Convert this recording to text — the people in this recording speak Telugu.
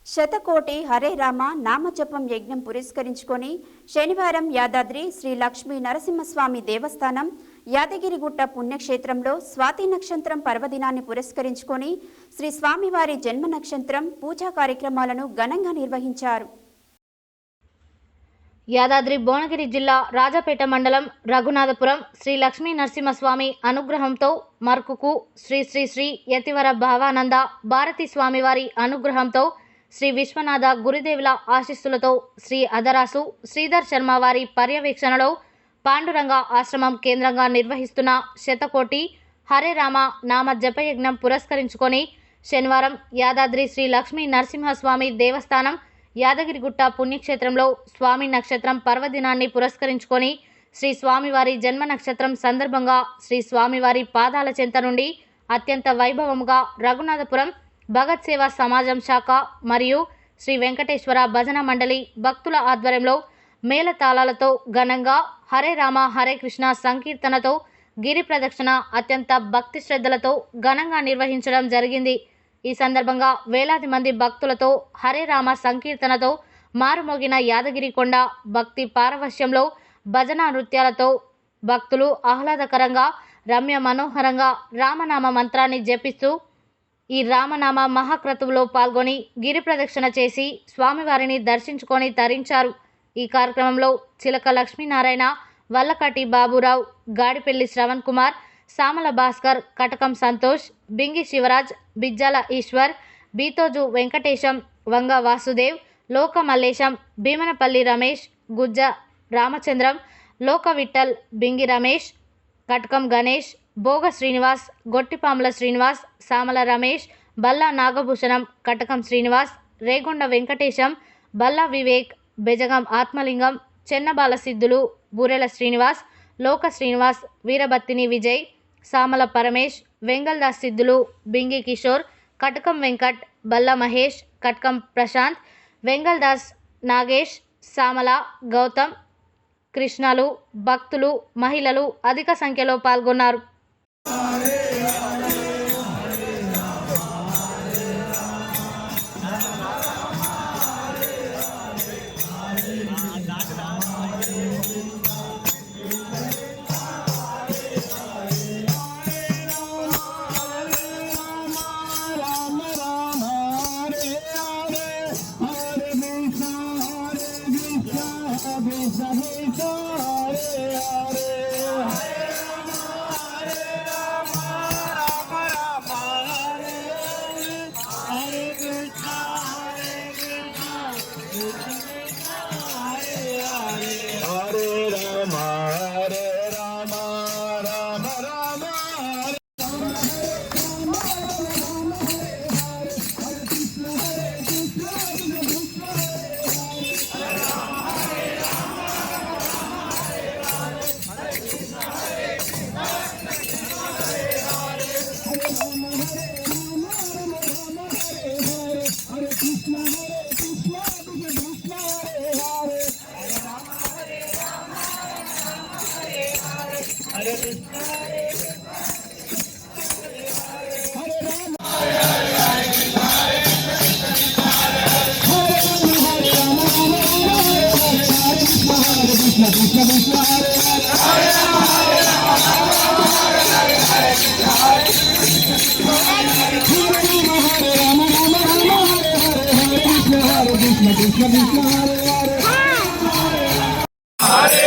శతకోటి హరే రామ నామజపం యజ్ఞం పురస్కరించుకొని శనివారం యాదాద్రి శ్రీ లక్ష్మీ నరసింహస్వామి దేవస్థానం యాదగిరిగుట్ట పుణ్యక్షేత్రంలో స్వాతి నక్షత్రం పర్వదినాన్ని పురస్కరించుకొని శ్రీ స్వామివారి జన్మ నక్షత్రం పూజా కార్యక్రమాలను ఘనంగా నిర్వహించారు. యాదాద్రి భువనగిరి జిల్లా రాజపేట మండలం రఘునాథపురం శ్రీ లక్ష్మీ నరసింహస్వామి అనుగ్రహంతో మర్కుకు శ్రీ శ్రీ శ్రీ యతివర భావానంద భారతి స్వామివారి అనుగ్రహంతో శ్రీ విశ్వనాథ గురుదేవుల ఆశీస్సులతో శ్రీ అదరాసు శ్రీధర్ శర్మ వారి పర్యవేక్షణలో పాండురంగ ఆశ్రమం కేంద్రంగా నిర్వహిస్తున్న శతకోటి హరే రామ నామ జపయజ్ఞం పురస్కరించుకొని శనివారం యాదాద్రి శ్రీ లక్ష్మీ నరసింహస్వామి దేవస్థానం యాదగిరిగుట్ట పుణ్యక్షేత్రంలో స్వామి నక్షత్రం పర్వదినాన్ని పురస్కరించుకొని శ్రీ స్వామివారి జన్మ నక్షత్రం సందర్భంగా శ్రీ స్వామివారి పాదాల చెంత నుండి అత్యంత వైభవముగా రఘునాథపురం భగత్ సేవా సమాజం శాఖ మరియు శ్రీ వెంకటేశ్వర భజన మండలి భక్తుల ఆధ్వర్యంలో మేళతాళాలతో ఘనంగా హరే రామ హరే కృష్ణ సంకీర్తనతో గిరి ప్రదక్షిణ అత్యంత భక్తి శ్రద్ధలతో ఘనంగా నిర్వహించడం జరిగింది. ఈ సందర్భంగా వేలాది మంది భక్తులతో హరే రామ సంకీర్తనతో మారుమోగిన యాదగిరి కొండ భక్తి పారవశ్యంలో భజన నృత్యాలతో భక్తులు ఆహ్లాదకరంగా రమ్య మనోహరంగా రామనామ మంత్రాన్ని జపిస్తూ ఈ రామనామ మహాక్రతువులో పాల్గొని గిరి ప్రదక్షిణ చేసి స్వామివారిని దర్శించుకొని తరించారు. ఈ కార్యక్రమంలో చిలక లక్ష్మీనారాయణ, వల్లకాటి బాబురావు, గాడిపెల్లి శ్రవణ్ కుమార్, సామల భాస్కర్, కటకం సంతోష్, బింగి శివరాజ్, బిజ్జాల ఈశ్వర్, బీతోజు వెంకటేశం, వంగ వాసుదేవ్, లోక మల్లేశం, భీమనపల్లి రమేష్, గుజ్జ రామచంద్రం, లోక విఠల్, బింగి రమేష్, కటకం గణేష్, భోగ శ్రీనివాస్, గొట్టిపాముల శ్రీనివాస్, సామల రమేష్, బల్లా నాగభూషణం, కటకం శ్రీనివాస్, రేగొండ వెంకటేశం, బల్లా వివేక్, బెజగం ఆత్మలింగం, చెన్నబాల సిద్ధులు, బూరెల శ్రీనివాస్, లోక శ్రీనివాస్, వీరబత్తిని విజయ్, సామల పరమేష్, వెంగల్దాస్ సిద్ధులు, బింగి కిషోర్, కటకం వెంకట్, బల్ల మహేష్, కటకం ప్రశాంత్, వెంగల్దాస్ నాగేష్, సామల గౌతమ్, కృష్ణలు, భక్తులు, మహిళలు అధిక సంఖ్యలో పాల్గొన్నారు. Hare